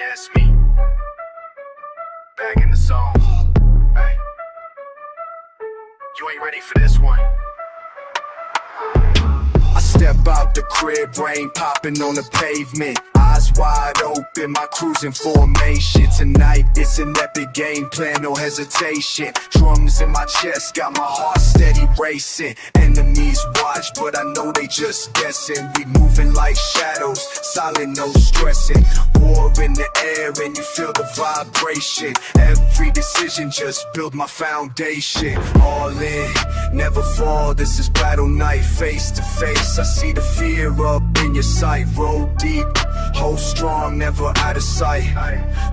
Yeah, it's me. Back in the zone. Hey. You ain't ready for this one. I step out the crib, brain popping on the pavement. Eyes wide open, my cruising formation. Tonight it's an epic game plan, no hesitation. Drums in my chest, got my heart steady racing. Enemies watch, but I know they just guessing. We moving like shadows, silent, no stressing. War in the air and you feel the vibration. Every decision just build my foundation. All in, never fall, this is battle night. Face to face, I see the fear up in your sight. Roll deep, hold strong, never out of sight.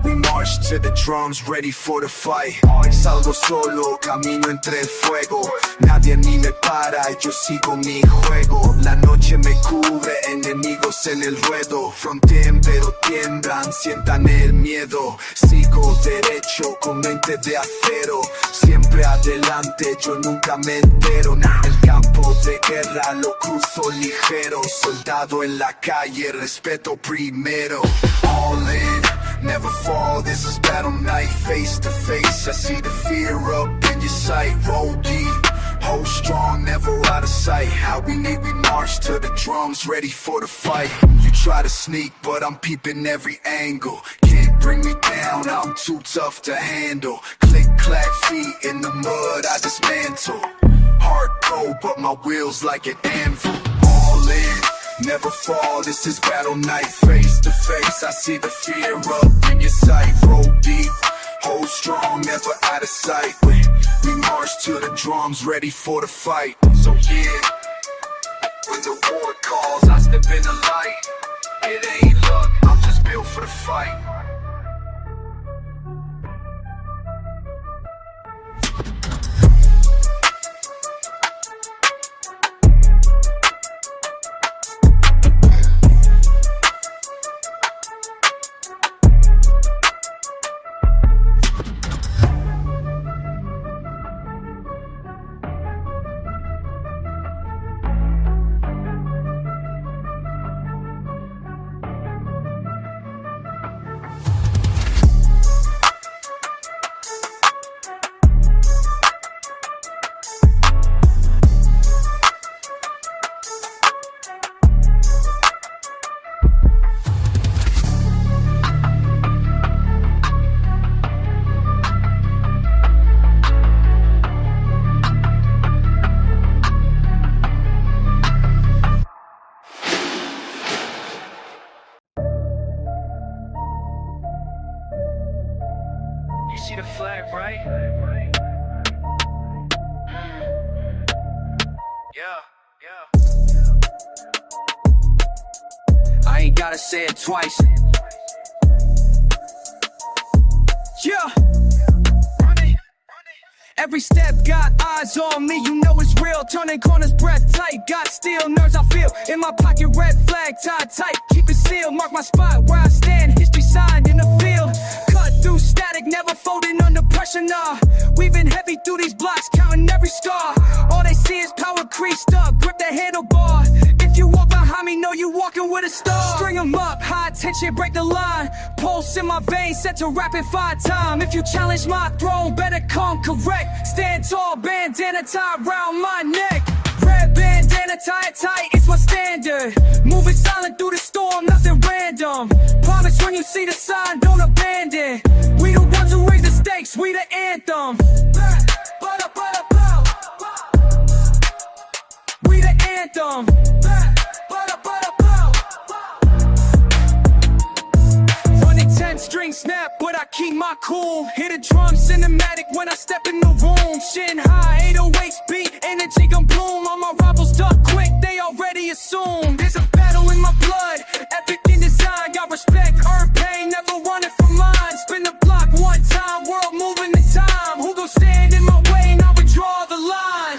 We march to the drums, ready for the fight. Salgo solo, camino entre el fuego. Nadie ni me para, yo sigo mi juego. La noche me cubre, enemigos en el ruedo. Frontean pero tiemblan, sientan el miedo. Sigo derecho, con mente de acero. Siempre adelante, yo nunca me entero. El campo de guerra lo cruzo ligero. Soldado en la calle, respeto primero. All in, never fall, this is battle night. Face to face, I see the fear up in your sight. Roll deep, hold strong, never out of sight. How we need, we march to the drums, ready for the fight. You try to sneak, but I'm peeping every angle. Can't bring me down, I'm too tough to handle. Click, clack, feet in the mud, I dismantle. Hard go, but my wheels like an anvil. All in, never fall, this is battle night. Face to face, I see the fear up in your sight. Roll deep, hold strong, never out of sight. We march to the drums, ready for the fight. So yeah, when the war calls, I step in the light. It ain't luck, I'm just built for the fight. You see the flag, right? Yeah. I ain't gotta say it twice. Yeah. Every step got eyes on me, you know it's real. Turning corners, breath tight, got steel nerves I feel. In my pocket, red flag tied tight, keep it sealed. Mark my spot where I stand, history signed in the field. Cut through static, never folding under pressure, nah. Weaving heavy through these blocks, counting every star. All they see is power creased up, grip the handlebar. If you walk behind me, know you walking with a star. String them up, high tension, break the line. Pulse in my veins, set to rapid fire time. If you challenge my throne, better come correct. Stand tall, bandana tied round my neck. Red bandana tied tight, it's my standard. Moving silent through the storm, nothing random. Promise when you see the sign, don't abandon. We the ones who raise the stakes, we the anthem. We the anthem. Running 10 string snap, but I keep my cool. Hit a drum cinematic when I step in the room. Shin high, 808s beat, energy gon' bloom. All my rivals duck quick, they already assume there's a battle in my blood, epic in design. Got respect, earn pain, never running from mine. Spin the block one time, world moving in time. Who gon' stand in my way, now we draw the line.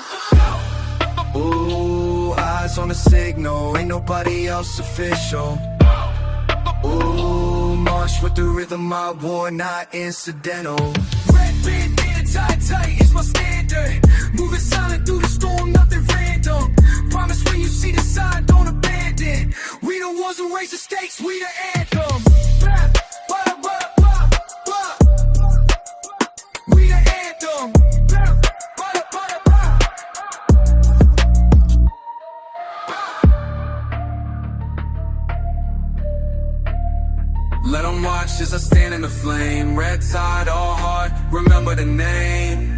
Ooh, eyes on the signal, ain't nobody else official. Ooh, march with the rhythm I wore, not incidental. Red bandana tied tight, it's my standard. Moving silent through the storm, nothing random. Promise when you see the sign, don't abandon. We the ones who raise the stakes, we the anthem. Let them watch as I stand in the flame. Red tide, all hard, remember the name.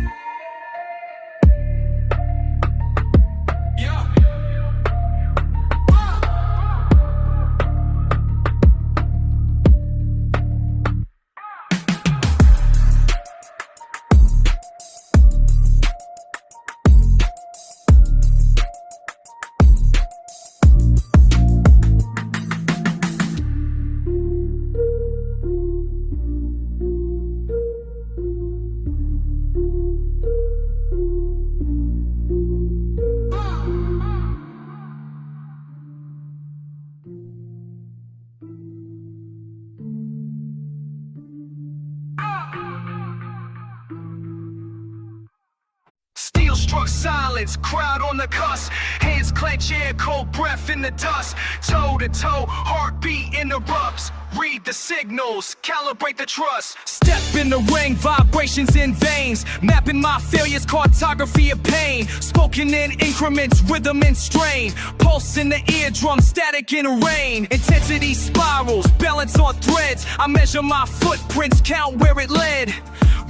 Steel struck silence, crowd on the cusp. Hands clench, air, cold breath in the dust. Toe to toe, heartbeat interrupts. Read the signals, calibrate the trust. Step in the ring, vibrations in veins. Mapping my failures, cartography of pain. Spoken in increments, rhythm and strain. Pulse in the eardrum, static in rain. Intensity spirals, balance on threads. I measure my footprints, count where it led.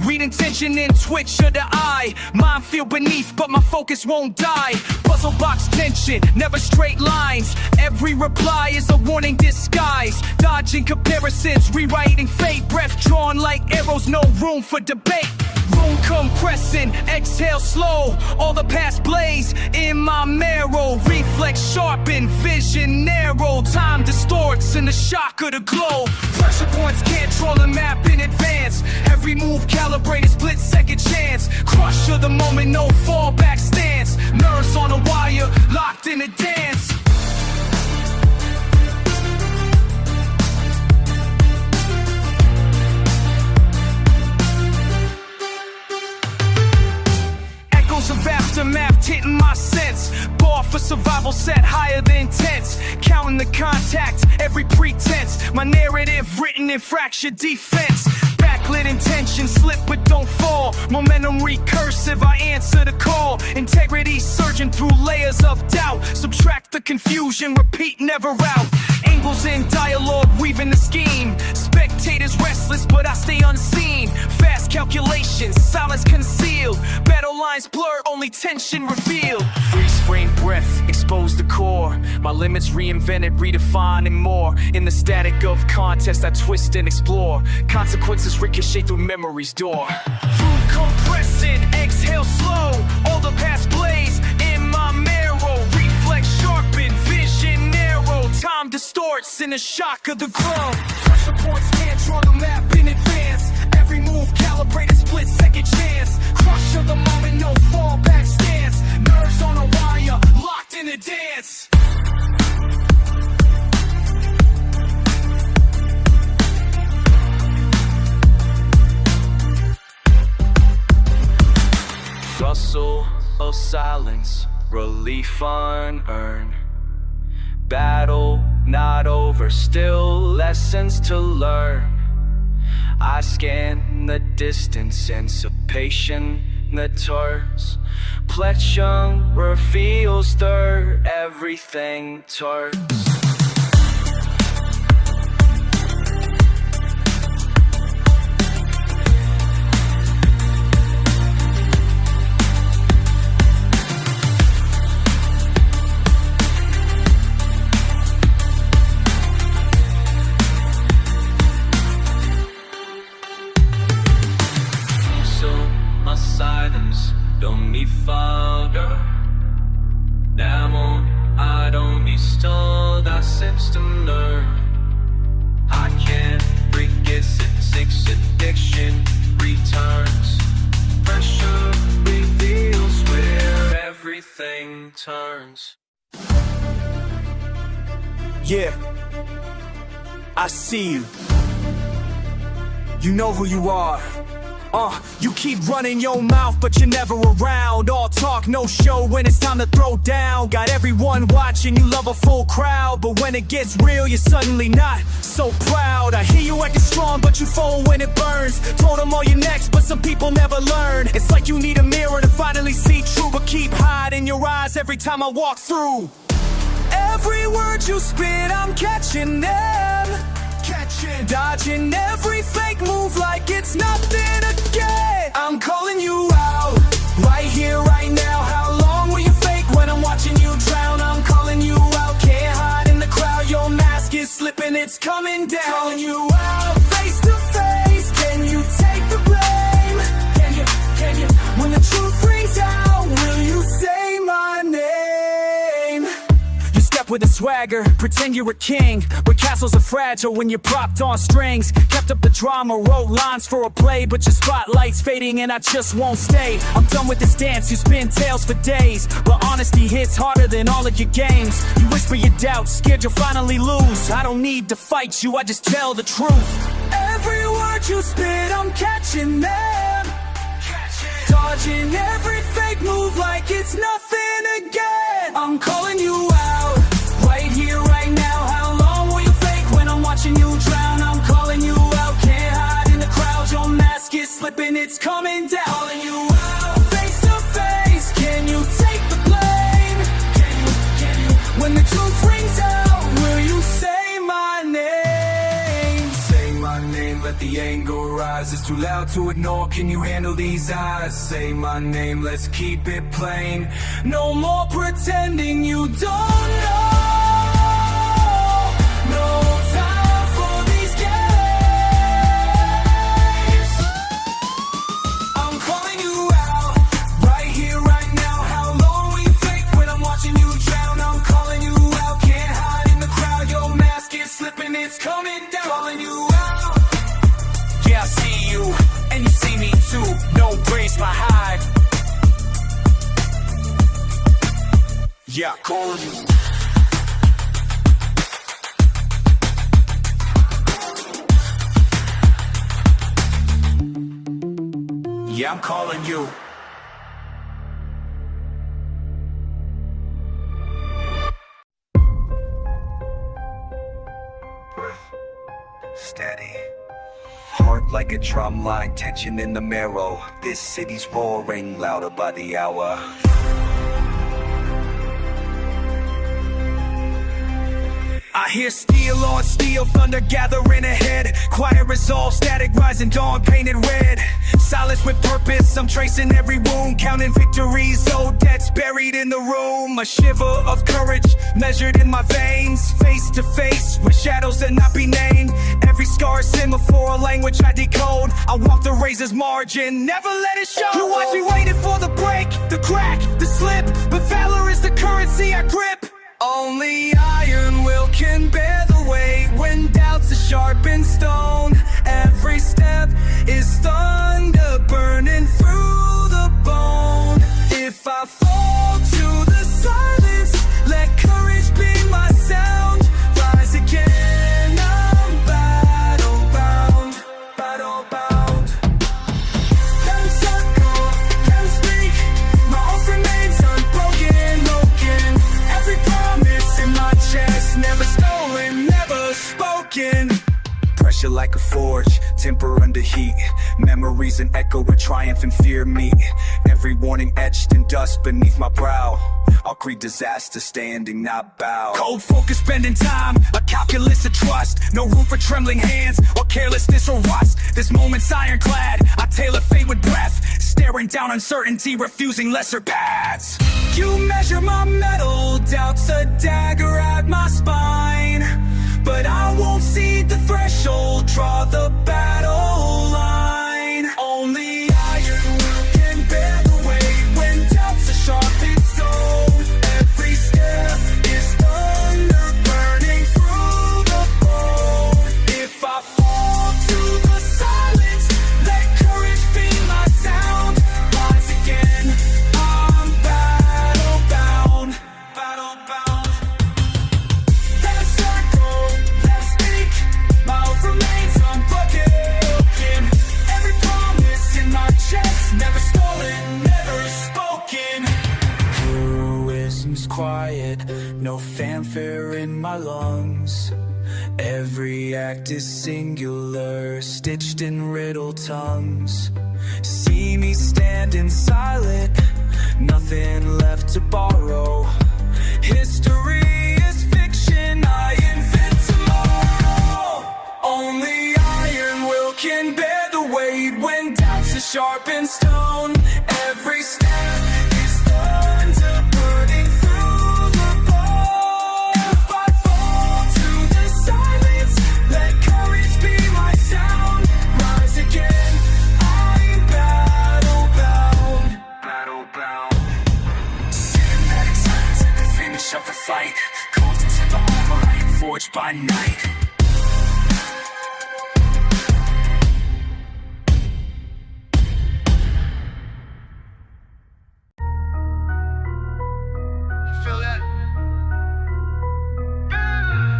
Read intention in twitch of the eye. Mind feel beneath, but my focus won't die. Puzzle box tension, never straight lines. Every reply is a warning disguised. Dodging comparisons, rewriting fate. Breath drawn like arrows, no room for debate. Room compressing, exhale slow. All the past blaze in my marrow. Reflex sharpen, vision narrow. Time distorts in the shock of the glow. Pressure points can't draw the map in advance. Every move calibrated, split second chance. Crush of the moment, no fallback stance. Nerves on a wire, locked in a dance. Of aftermath, hitting my sense. Bar for survival set higher than tense. Counting the contact, every pretense. My narrative written in fractured defense. Backlit intention, slip but don't fall. Momentum recursive, I answer the call. Integrity surging through layers of doubt. Subtract the confusion, repeat never out. Angles in dialogue, weaving the scheme. Spectators restless, but I stay unseen. Fast calculations, silence concealed. Battle lines blur, only tension revealed. Freeze frame breath, expose the core. My limits reinvented, redefining more. In the static of contest, I twist and explore. Consequences ricochet through memory's door. Room compressing, exhale slow. All the past blaze in my marrow. Reflex sharpen, vision narrow. Time distorts in the shock of the glow. Pressure points can't draw the map in advance. Every move calibrated, split second chance. Crush of the moment, no fallback stance. Nerves on a wire, locked in a dance. Rustle of silence, relief unearned. Battle not over, still lessons to learn. I scan the distance, anticipation that turns. Plectrum reveals, stir, everything turns. My silence don't need fodder. Damn, I don't need stalled, I sense to learn. I can't resist it, six addiction returns. Pressure reveals where everything turns. Yeah, I see you. You know who you are. You keep running your mouth, but you're never around. All talk, no show when it's time to throw down. Got everyone watching, you love a full crowd. But when it gets real, you're suddenly not so proud. I hear you acting strong, but you fold when it burns. Told them all you're next, but some people never learn. It's like you need a mirror to finally see true, but keep hiding your eyes every time I walk through. Every word you spit, I'm catching them. dodging every fake move like it's nothing again. I'm calling you out, right here, right now. How long will you fake when I'm watching you drown? I'm calling you out, can't hide in the crowd. Your mask is slipping, it's coming down. Calling you out, face to face. Can you take the blame? Can you, when the truth rings out, will you say my name? You step with a swagger, pretend you're a king, but castles are fragile when you're propped on strings. Kept up the drama, wrote lines for a play, but your spotlight's fading and I just won't stay. I'm done with this dance, you spin tales for days, but honesty hits harder than all of your games. You whisper your doubts, scared you'll finally lose. I don't need to fight you, I just tell the truth. Every word you spit, I'm catching them, dodging every fake move like it's nothing again. I'm calling you out, right here, right now. How long will you fake when I'm watching you drown? I'm calling you out, can't hide in the crowd. Your mask is slipping, it's coming down. Calling you out, face to face. Can you take the blame? Can you, when the truth rings out, will you say my name? Say my name, let the anger rise. It's too loud to ignore, can you handle these eyes? Say my name, let's keep it plain. No more pretending you don't know. No time for these games. I'm calling you out, right here, right now. How long will you fake when I'm watching you drown? I'm calling you out, can't hide in the crowd. Your mask is slipping, it's coming down. Calling you out. Yeah, I see you, and you see me too. Don't brace my hide. Yeah, calling you. Yeah, I'm calling you. Steady. Heart like a drum line, tension in the marrow. This city's roaring louder by the hour. I hear steel on steel, thunder gathering ahead. Quiet resolve, static rising, dawn painted red. Silence with purpose, I'm tracing every wound, counting victories, old debts buried in the room. A shiver of courage measured in my veins, face to face with shadows that not be named. Every scar is semaphore, a language I decode. I walk the razor's margin, never let it show. You watch me waiting for the break, the crack, the slip, but valor is the currency I grip. Only iron will can bear the weight when doubts are sharpened stone. Every step is thunder burning through the bone. If I fall to the silence, let courage be my sound. Rise again, I'm battle bound, battle bound. Them circle, them speak, my oath remains unbroken, broken. Every promise in my chest, never stolen, never spoken. Pressure like a forge, temper under heat. Memories an echo with triumph and fear meet. Every warning etched in dust beneath my brow. I'll create disaster standing, not bow. Cold focus, spending time, a calculus of trust. No room for trembling hands or carelessness or rust. This moment's ironclad, I tailor fate with breath. Staring down uncertainty, refusing lesser paths. You measure my metal, doubt's a dagger at my spine. But I won't cede the threshold, draw the battle line. Only iron will can bear the weight when doubts are sharpened stone. Every step is thunder burning through the bone. If I fall to the silence, let courage be my sound. Rise again, I'm battle bound, battle bound. That circle, that speak, my oath remains unbroken. Every promise in my chest, never stolen, never spoken. Heroism's quiet, no fanfare in my lungs. Every act is singular, stitched in riddled tongues. See me standing silent, nothing left to borrow. History is fiction, I invent tomorrow. Only sharpened stone. Every step is thunder burning through the bone. If I fall to the silence, let courage be my sound. Rise again, I'm battle bound. Battle bound. Cinematic silence at the finish of the fight. Cold into the armor I am forged by night.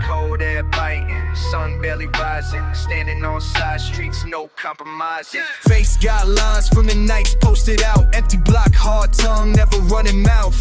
Cold air biting, sun barely rising. Standing on side streets, no compromising. Face got lines from the nights posted out. Empty block, hard tongue, never running mouth.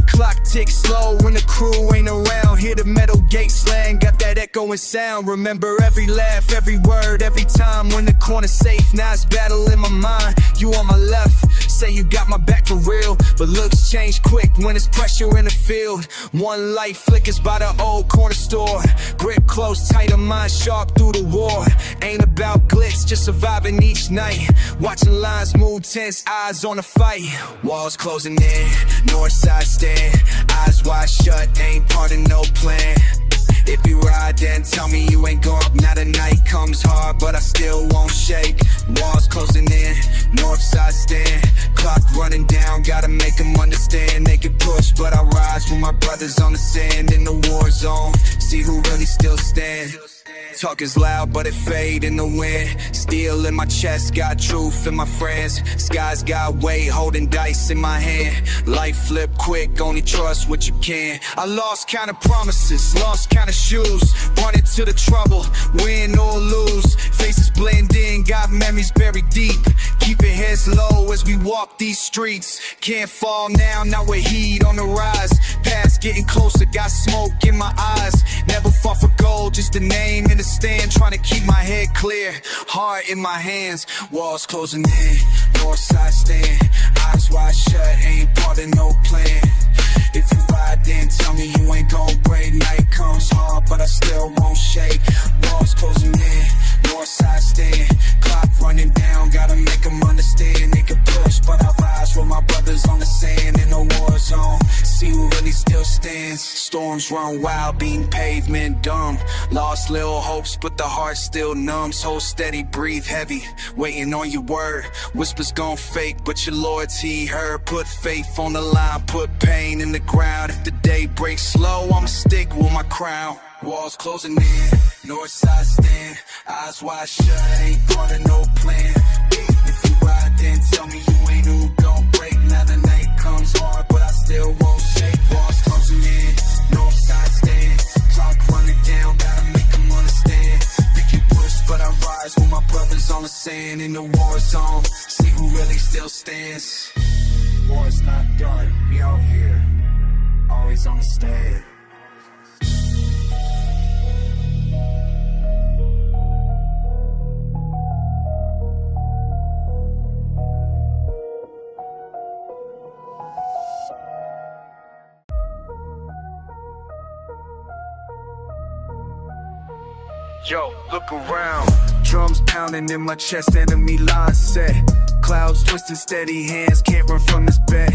Clock ticks slow when the crew ain't around. Hear the metal gate slang, got that echoing sound. Remember every laugh, every word, every time. When the corner's safe, now it's battle in my mind. You on my left, say you got my back for real, but looks change quick when it's pressure in the field. One light flickers by the old corner store. Grip close, tighter mind sharp through the war. Ain't about glitz, just surviving each night. Watching lines move tense, eyes on the fight. Walls closing in, north side stand. Eyes wide shut, ain't part of no plan. If you ride, then tell me you ain't going up. Now the night comes hard, but I still won't shake. Walls closing in, north side stand. Clock running down, gotta make them understand. They can push, but I rise with my brothers on the sand. In the war zone, see who really still stands. Talk is loud, but it fade in the wind. Steel in my chest, got truth in my friends. Skies got weight, holding dice in my hand. Life flip quick, only trust what you can. I lost count of promises, lost count of shoes. Run into the trouble, win or lose. Faces blend in, got memories buried deep. Keep your heads low as we walk these streets. Can't fall now, not with heat on the rise. Past getting closer, got smoke in my eyes. Never fought for gold, just a name in the stand. Trying to keep my head clear, heart in my hands. Walls closing in, north side stand. Eyes wide shut, ain't part of no plan. If you ride, then tell me you ain't gon' break. Night comes hard, but I still won't shake. Walls closing in, north side stand. Clock running down, gotta make them understand. They can push, but I rise with my brothers on the sand. In a war zone, see who really still stands. Storms run wild, beating pavement dumb. Lost little hopes, but the heart still numb. So steady, breathe heavy, waiting on your word. Whispers gon' fake, but your loyalty heard. Put faith on the line, put pain in the ground. If the day breaks slow, I'ma stick with my crown. Walls closing in, north side stand. Eyes wide shut, ain't part of no plan. If you ride, then tell me you ain't who gon' break. Now the night comes hard, but I still won't shake. Walls closing in, north side stand. Clock running down, gotta make them understand. They can push, but I rise with my brothers on the sand. In the war zone, see who really still stands. War's not done, we out here, always on the stand. Yo, look around. Drums pounding in my chest, enemy line set. Clouds twisting steady, hands can't run from this bed.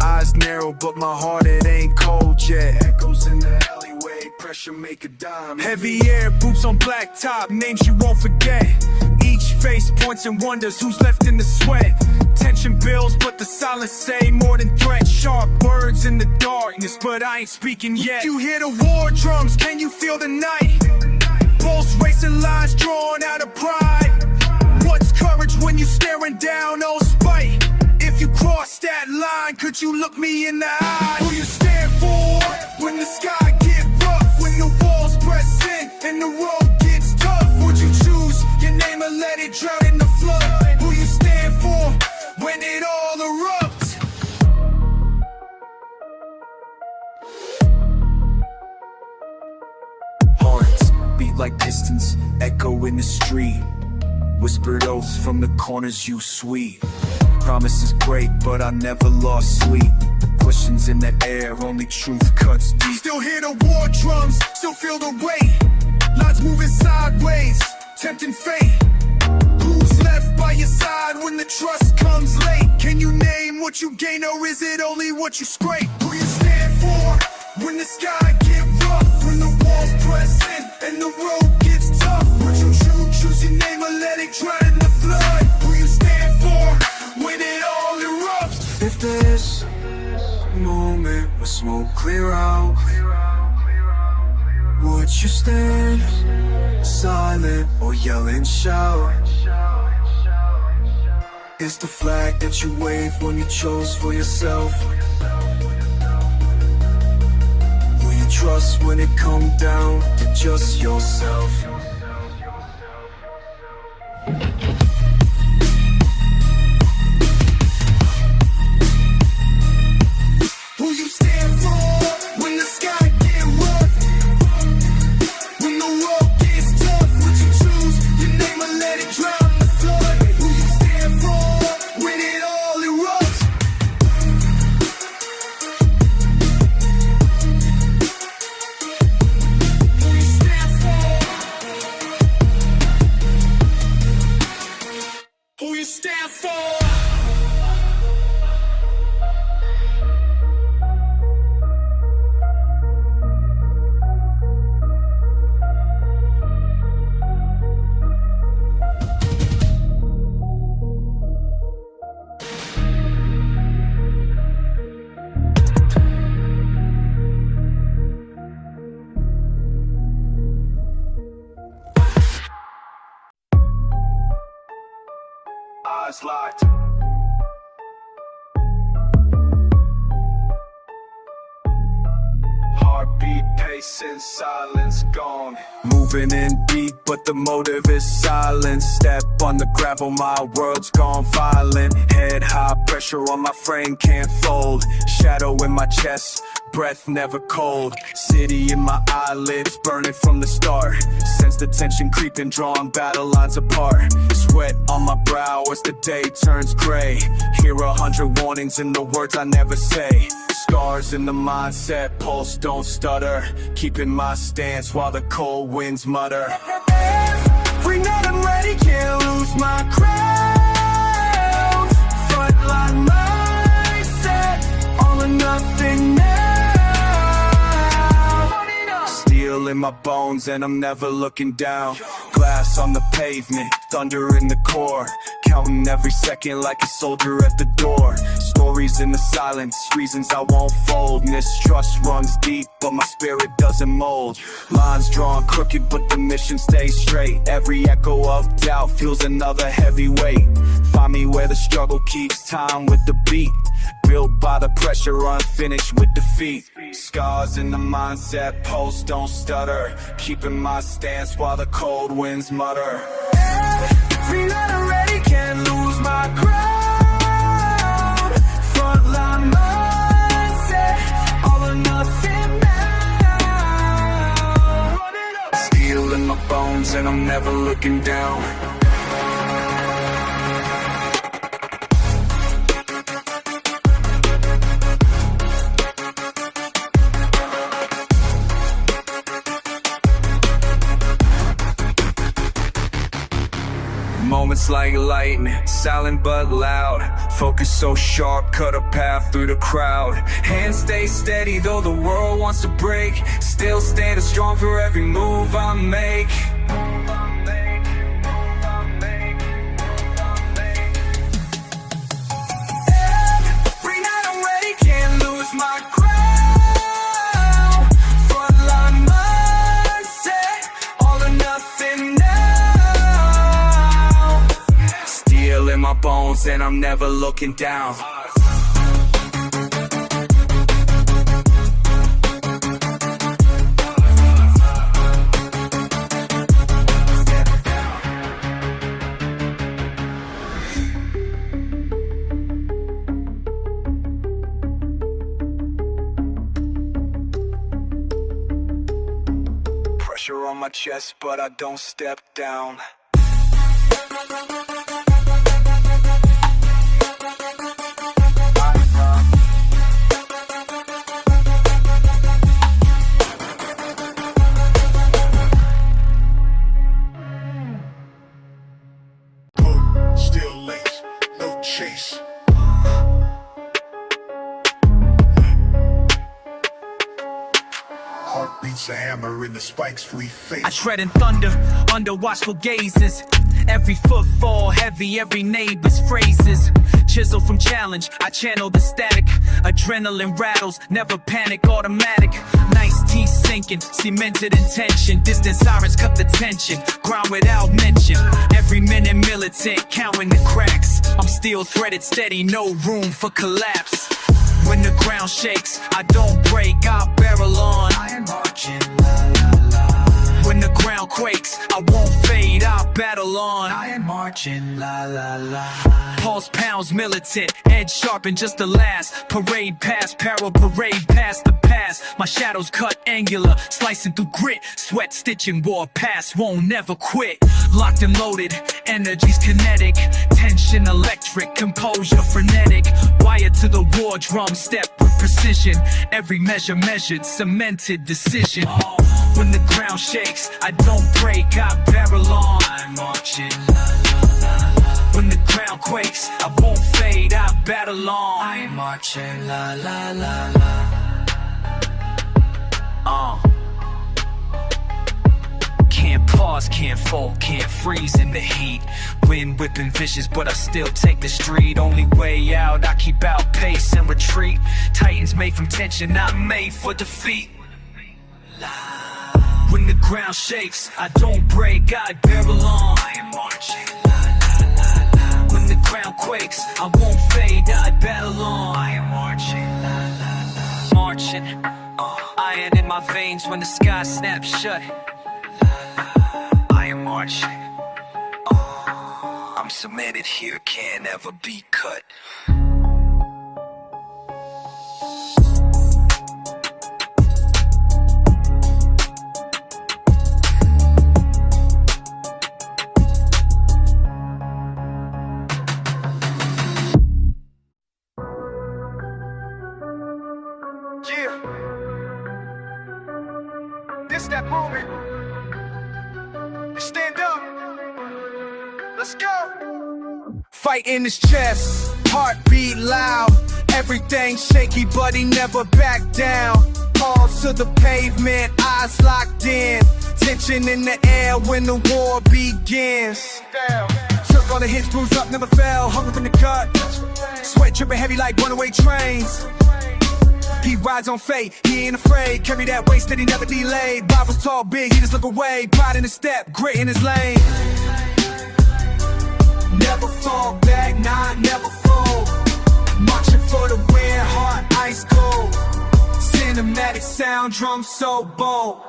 Eyes narrow, but my heart, it ain't cold yet. Echoes in the alleyway, pressure make a dime. Heavy air, boots on black top, names you won't forget. Each face points and wonders who's left in the sweat. Tension builds, but the silence say more than threats. Sharp words in the darkness, but I ain't speaking yet. You hear the war drums, can you feel the night? Pulse racing, lines drawn out of pride. What's courage when you staring down, oh spite? If you cross that line, could you look me in the eye? Who you stand for when the sky get rough? When the walls press in and the road gets tough? Would you choose your name or let it drown in the flood? Who you stand for when it all erupts? Hearts beat like pistons, echo in the street. Whispered oaths from the corners you sweet. Promises break, but I never lost sleep. Questions in the air, only truth cuts deep. Still hear the war drums, still feel the weight. Lines moving sideways, tempting fate. Who's left by your side when the trust comes late. Can you name what you gain, or is it only what you scrape? Who you stand for when the sky get rough, when the walls press in and the road gets tough? What you choose your name or let it drown in the flood? Who you stand for when it all erupts? If this moment where smoke clear out, would you stand silent or yell and shout? It's the flag that you wave when you chose for yourself. Will you trust when it come down to just yourself? Who you stand for when the sky get rough, when the road gets tough? Would you choose your name or let it drown in the flood? Who you stand for when it all erupts? Who you stand for? Who you stand for? Eyes locked. Heartbeat pacing, silence gone. Moving in deep, but the motive is silent. Step on the gravel, my world's gone violent. Head high, pressure on my frame, can't fold. Shadow in my chest, breath never cold. City in my eyelids, burning from the start. Sense the tension creeping, drawing battle lines apart. Sweat on my brow as the day turns gray. Hear 100 warnings in the words I never say. Scars in the mindset, pulse don't stutter. Keeping my stance while the cold winds mutter. Every night I'm ready, can't lose my crown. Frontline mindset, all or nothing now. Steel in my bones and I'm never looking down. Glass on the pavement, thunder in the core. Counting every second like a soldier at the door. Stories in the silence, reasons I won't fold. Mistrust runs deep, but my spirit doesn't mold. Lines drawn crooked, but the mission stays straight. Every echo of doubt feels another heavy weight. Find me where the struggle keeps time with the beat. Built by the pressure, unfinished with defeat. Scars in the mindset, pulse don't stutter. Keeping my stance while the cold winds mutter. Every night I'm ready, can't lose my crown. Frontline mindset, all or nothing now. Steel in my bones and I'm never looking down. Moments like lightning, silent but loud. Focus so sharp, cut a path through the crowd. Hands stay steady though the world wants to break. Still standing strong for every move I make. Every night I'm ready, can't lose my crown. Frontline mindset, all or nothing now. In my bones and I'm never looking down. Pressure on my chest, but I don't step down. Still links, no the spikes we face. I tread in thunder, under watchful gazes. Every footfall heavy, every neighbor's phrases. Chisel from challenge, I channel the static. Adrenaline rattles, never panic, automatic. Nice teeth sinking, cemented intention. Distant sirens cut the tension, ground without mention. Every minute militant, counting the cracks. I'm still threaded steady, no room for collapse. When the ground shakes, I don't break, I barrel on. I am marching, la la la. When the ground quakes, I won't fade, I battle on. I am marching, la la la. Pulse pounds militant, edge sharpened just the last. Parade past, parallel parade past the past. My shadows cut angular, slicing through grit. Sweat stitching, war past, won't never quit. Locked and loaded, energy's kinetic. Tension electric, composure frenetic. Wired to the war drum, step with precision. Every measure measured, cemented decision. When the ground shakes, I don't break, I barrel on. I'm marching, la la la la. When the ground quakes, I won't fade, I battle on. I'm marching, la la la la. Can't pause, can't fold, can't freeze in the heat. Wind whipping vicious, but I still take the street. Only way out, I keep out pace and retreat. Titans made from tension, not made for defeat. When the ground shakes, I don't break, I barrel on. I am marching, la la la la. When the ground quakes, I won't fade, I battle on. I am marching, la la la. Marching, iron in my veins when the sky snaps shut. I am marching. I'm cemented here, can't ever be cut. Yeah, this that moment. Stand up. Let's go. Fight in his chest, heartbeat loud. Everything shaky, but he never back down. Palms to the pavement, eyes locked in. Tension in the air when the war begins. Took all the hits, bruised up, never fell. Hung up in the gut. Sweat dripping heavy like runaway trains. He rides on fate, he ain't afraid. Carry that weight that he never delayed. Rivals tall, big, he just look away. Pride in his step, grit in his lane. Never fall back, nah, never fold. Marching for the win, heart ice cold. Cinematic sound, drum so bold.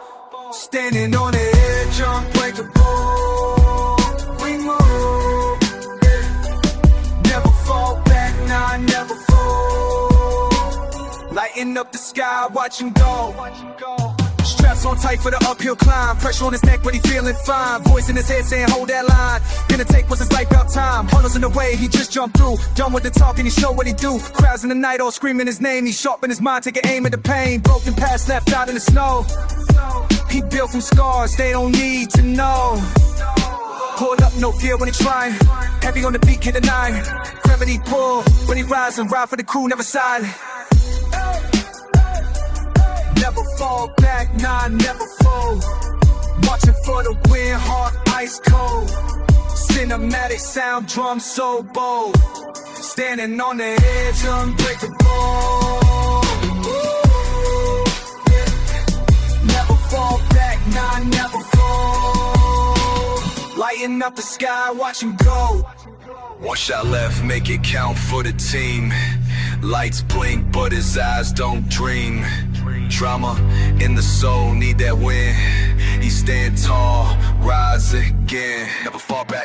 Standing on the edge, unbreakable. We move, yeah. Never fall back, nah, never fold. Lighting up the sky, watch him go. Straps on tight for the uphill climb. Pressure on his neck, but he feeling fine. Voice in his head saying, hold that line. Gonna take what's his life out time. Huddles in the way, he just jumped through. Done with the talking, he show what he do. Crowds in the night, all screaming his name. He sharp in his mind, taking aim at the pain. Broken past left out in the snow. He built from scars, they don't need to know. Hold up, no fear when he trying. Heavy on the beat, can't deny. Gravity pull, when he rise and ride for the crew, never silent. Never fall back, nah, never fold. Watching for the win, heart ice cold. Cinematic sound, drum so bold. Standing on the edge, unbreakable. Ooh, yeah. Never fall back, nah, never fold. Lighting up the sky, watch him go. One shot left, make it count for the team. Lights blink, but his eyes don't dream. Drama in the soul, need that win. He stand tall, rise again. Never fall back.